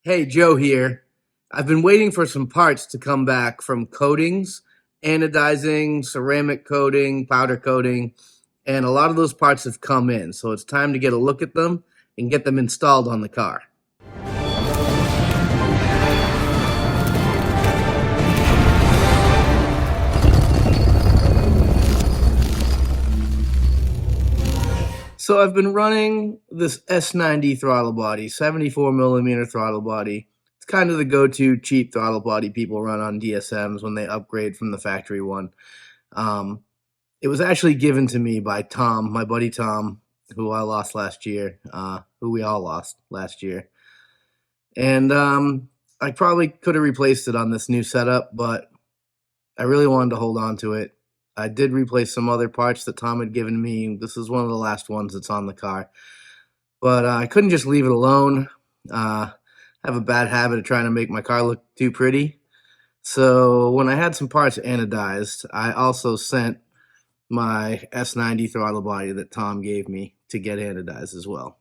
Hey, Joe here. I've been waiting for some parts to come back from coatings, anodizing, ceramic coating, powder coating, and a lot of those parts have come in. So it's time to get a look at them and get them installed on the car. So I've been running this S90 throttle body, 74 millimeter throttle body. It's kind of the go-to cheap throttle body people run on DSMs when they upgrade from the factory one. It was actually given to me by Tom, my buddy Tom, who I lost last year, who we all lost last year. And I probably could have replaced it on this new setup, but I really wanted to hold on to it. I did replace some other parts that Tom had given me. This is one of the last ones that's on the car. But I couldn't just leave it alone. I have a bad habit of trying to make my car look too pretty. So when I had some parts anodized, I also sent my S90 throttle body that Tom gave me to get anodized as well.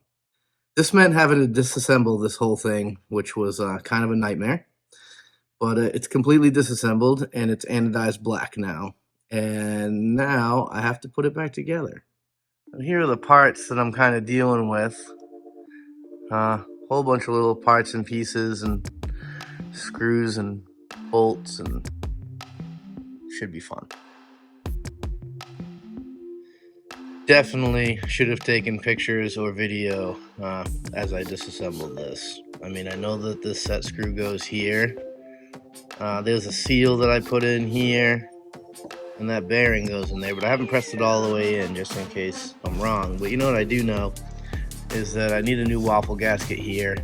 This meant having to disassemble this whole thing, which was kind of a nightmare. But it's completely disassembled and it's anodized black now. And now I have to put it back together. And here are the parts that I'm kind of dealing with. Whole bunch of little parts and pieces and screws and bolts, and should be fun. Definitely should have taken pictures or video as I disassembled this. I mean, I know that this set screw goes here. There's a seal that I put in here, and that bearing goes in there, but I haven't pressed it all the way in just in case I'm wrong. But you know what I do know is that I need a new waffle gasket here.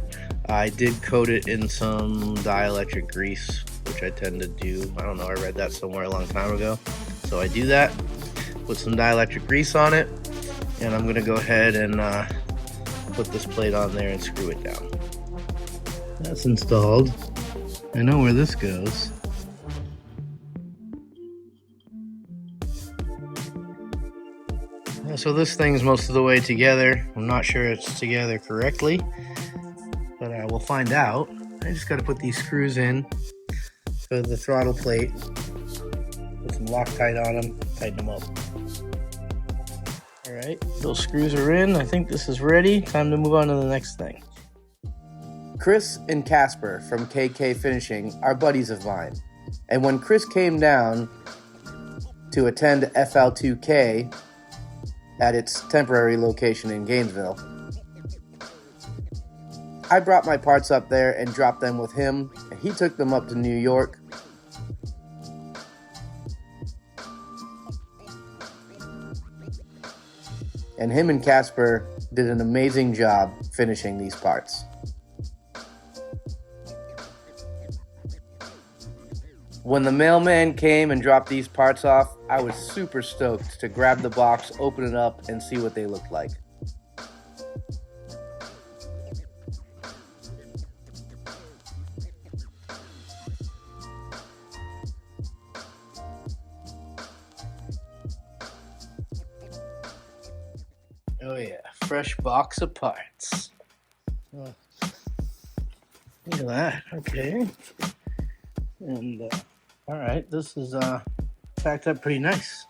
I did coat it in some dielectric grease, which I tend to do. I don't know, I read that somewhere a long time ago. So I do that, put some dielectric grease on it, and I'm gonna go ahead and put this plate on there and screw it down. That's installed. I know where this goes. So this thing's most of the way together. I'm not sure it's together correctly, but we'll find out. I just got to put these screws in for the throttle plate. Put some Loctite on them, tighten them up. All right, those screws are in. I think this is ready. Time to move on to the next thing. Chris and Casper from KK Finishing are buddies of mine. And when Chris came down to attend FL2K, at its temporary location in Gainesville, I brought my parts up there and dropped them with him, and he took them up to New York. And him and Casper did an amazing job finishing these parts. When the mailman came and dropped these parts off, I was super stoked to grab the box, open it up, and see what they looked like. Oh yeah, fresh box of parts. Oh, look at that, okay. And all right, this is packed up pretty nice.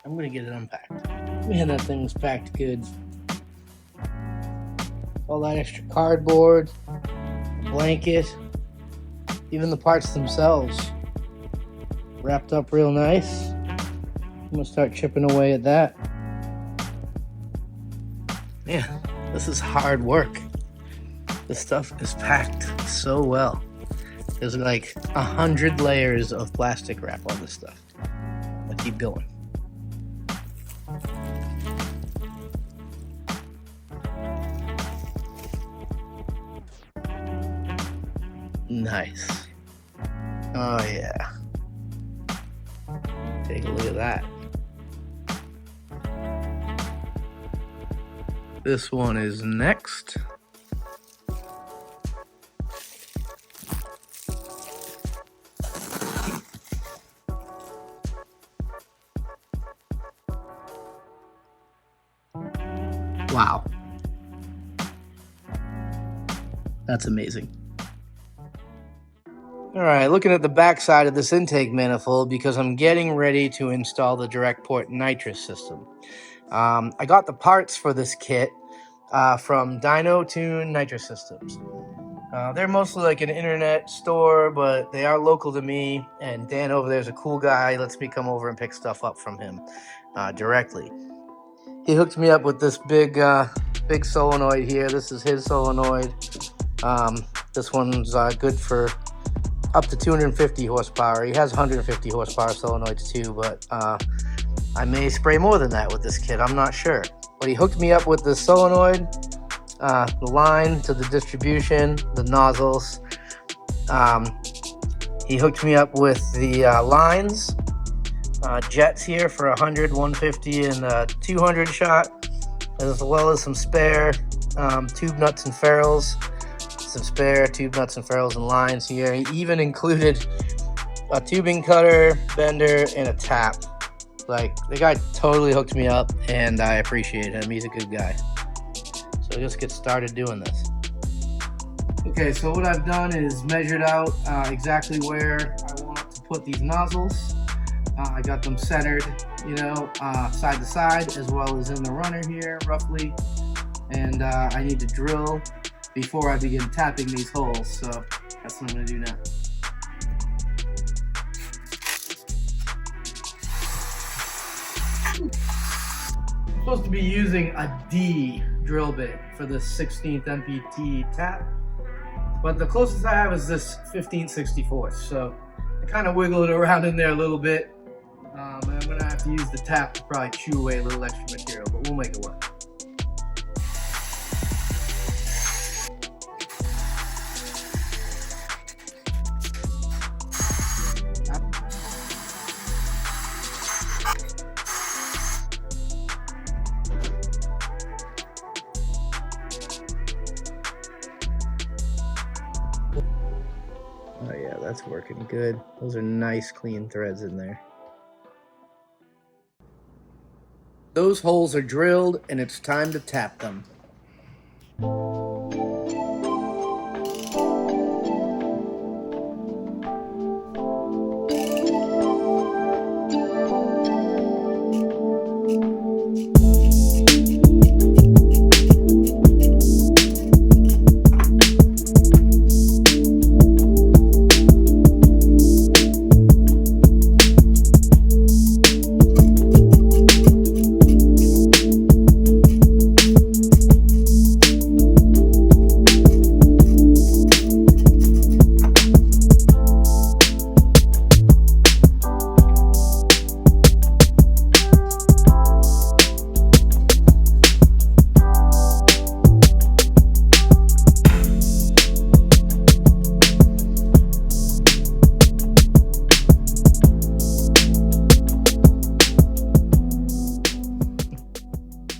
I'm gonna get it unpacked. Man, that thing was packed good. All that extra cardboard, blanket, even the parts themselves wrapped up real nice. I'm gonna start chipping away at that. Man, this is hard work. This stuff is packed so well. There's like 100 layers of plastic wrap on this stuff. I'll keep going. Nice. Oh yeah. Take a look at that. This one is next. Wow. That's amazing. All right, looking at the back side of this intake manifold because I'm getting ready to install the direct port nitrous system. I got the parts for this kit from Dyno Tune Nitrous Systems. They're mostly like an internet store, but they are local to me, and Dan over there is a cool guy. He lets me come over and pick stuff up from him directly. He hooked me up with this big solenoid here. This is his solenoid. This one's good for up to 250 horsepower. He has 150 horsepower solenoids too, but I may spray more than that with this kit. I'm not sure. But he hooked me up with the solenoid, the line to the distribution, the nozzles. He hooked me up with the lines, jets here for 100, 150, and 200 shot, as well as some spare tube nuts and ferrules. Some spare tube nuts and ferrules and lines here. He even included a tubing cutter, bender, and a tap. Like, the guy totally hooked me up, and I appreciate him. He's a good guy. So let's get started doing this. Okay, so what I've done is measured out exactly where I want to put these nozzles. I got them centered, side to side, as well as in the runner here, roughly. And I need to drill before I begin tapping these holes, so that's what I'm going to do now. I'm supposed to be using a D drill bit for this 16th MPT tap, but the closest I have is this 15/64, so I kind of wiggle it around in there a little bit, and I'm going to have to use the tap to probably chew away a little extra material, but we'll make it work. Oh yeah, that's working good. Those are nice clean threads in there. Those holes are drilled and it's time to tap them.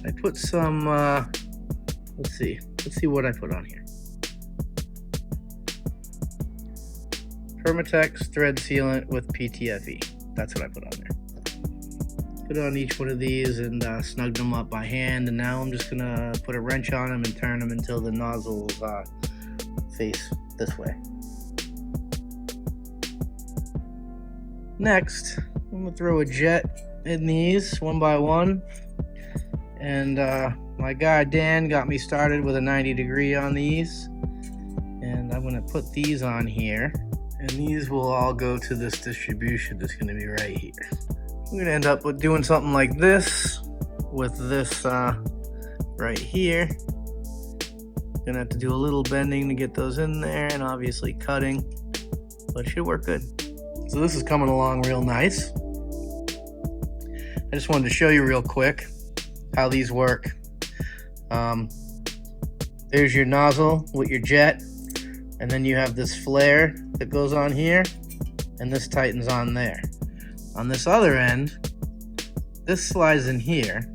I put some, let's see what I put on here. Permatex thread sealant with PTFE. That's what I put on there. Put on each one of these and snugged them up by hand, and now I'm just gonna put a wrench on them and turn them until the nozzles face this way. Next, I'm gonna throw a jet in these one by one. And my guy Dan got me started with a 90-degree on these, and I'm going to put these on here, and these will all go to this distribution that's going to be right here. I'm going to end up with doing something like this with this right here. Going to have to do a little bending to get those in there, and obviously cutting, but it should work good. So this is coming along real nice. I just wanted to show you real quick how these work. There's your nozzle with your jet, and then you have this flare that goes on here, and this tightens on there. On this other end, this slides in here,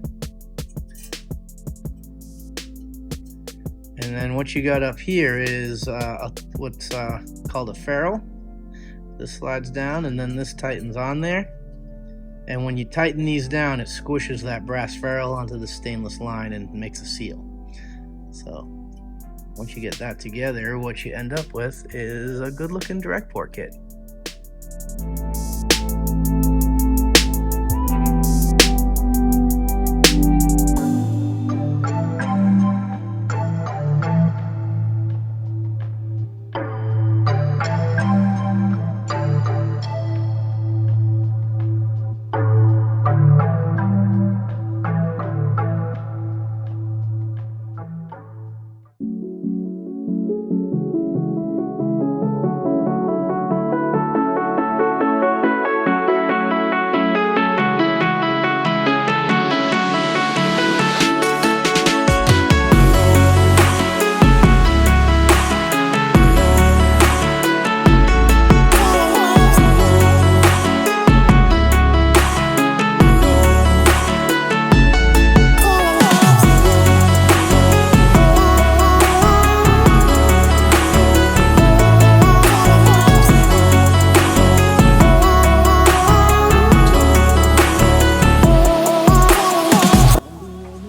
and then what you got up here is what's called a ferrule. This slides down, and then this tightens on there. And when you tighten these down, it squishes that brass ferrule onto the stainless line and makes a seal. So Once you get that together, what you end up with is a good looking direct port kit.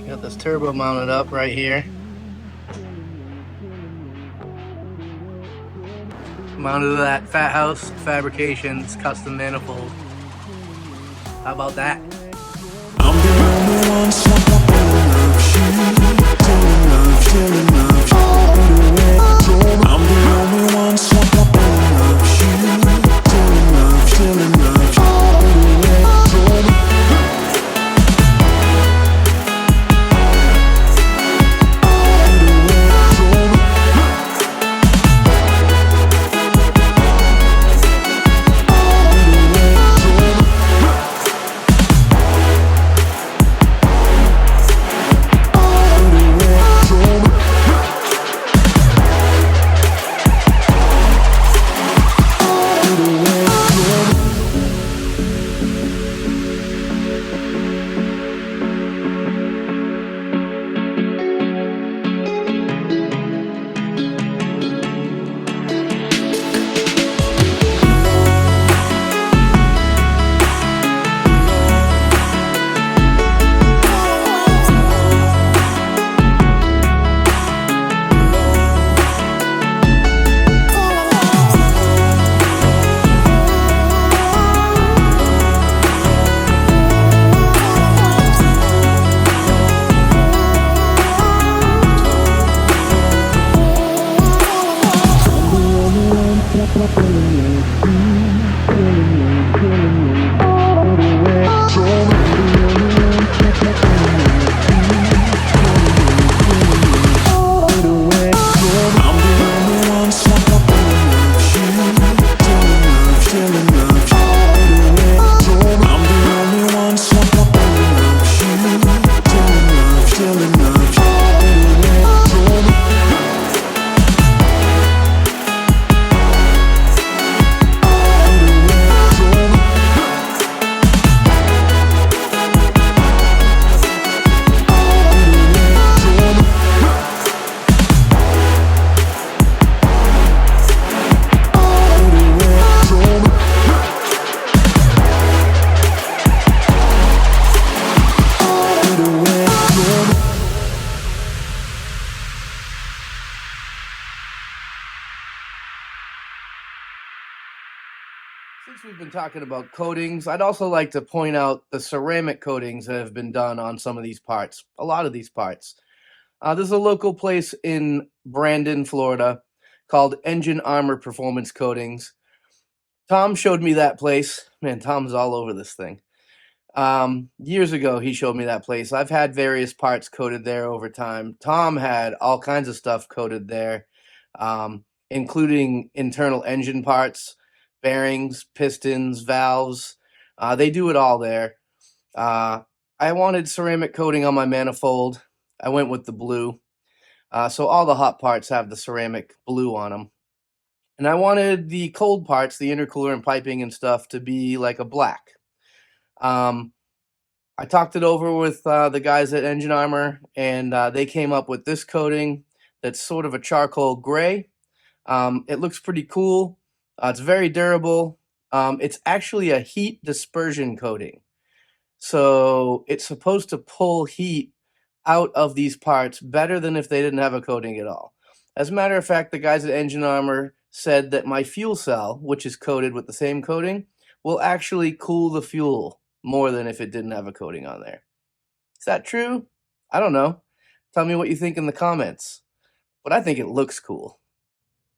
Got this turbo mounted up right here. Mounted to that Fat House Fabrications custom manifold. How about that? I'm the only one, someone loves you. Feeling love, I'm the only one, someone loves you. Feeling love, Since we've been talking about coatings, I'd also like to point out the ceramic coatings that have been done on some of these parts, a lot of these parts. There's a local place in Brandon, Florida called Engine Armor Performance Coatings. Tom showed me that place. Man, Tom's all over this thing. Years ago, he showed me that place. I've had various parts coated there over time. Tom had all kinds of stuff coated there, including internal engine parts, bearings, pistons, valves. They do it all there. I wanted ceramic coating on my manifold. I went with the blue. So all the hot parts have the ceramic blue on them. And I wanted the cold parts, the intercooler and piping and stuff, to be like a black. I talked it over with the guys at Engine Armor, and they came up with this coating that's sort of a charcoal gray. It looks pretty cool. It's very durable. It's actually a heat dispersion coating. So it's supposed to pull heat out of these parts better than if they didn't have a coating at all. As a matter of fact, the guys at Engine Armor said that my fuel cell, which is coated with the same coating, will actually cool the fuel more than if it didn't have a coating on there. Is that true? I don't know. Tell me what you think in the comments. But I think it looks cool.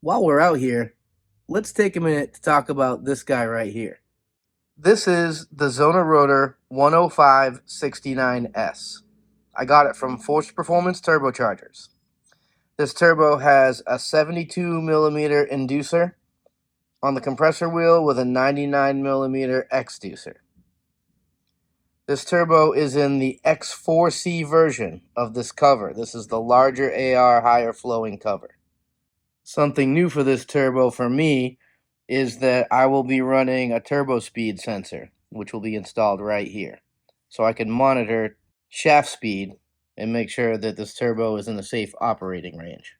While we're out here, let's take a minute to talk about this guy right here. This is the Zona Rotor 10569S. I got it from Force Performance Turbochargers. This turbo has a 72 millimeter inducer on the compressor wheel with a 99 millimeter exducer. This turbo is in the X4C version of this cover. This is the larger AR, higher flowing cover. Something new for this turbo for me is that I will be running a turbo speed sensor, which will be installed right here. So I can monitor shaft speed and make sure that this turbo is in a safe operating range.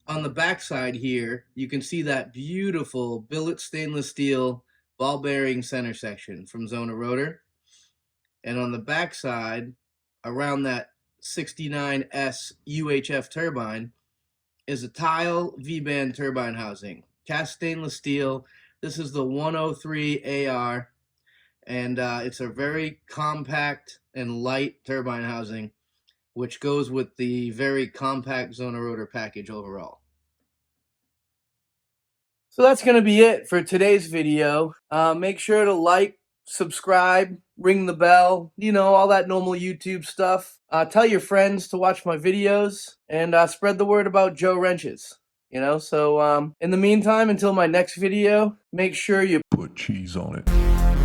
On the back side here, you can see that beautiful billet stainless steel ball bearing center section from Zona Rotor. And on the back side, around that 69S UHF turbine, is a tile V-band turbine housing. Cast stainless steel. This is the 103 AR, and it's a very compact and light turbine housing, which goes with the very compact Zona Rotor package overall. So that's going to be it for today's video. Make sure to like, subscribe, ring the bell, you know, all that normal YouTube stuff. Tell your friends to watch my videos, and spread the word about Joe Wrenches. You know, so in the meantime, until my next video, make sure you put cheese on it.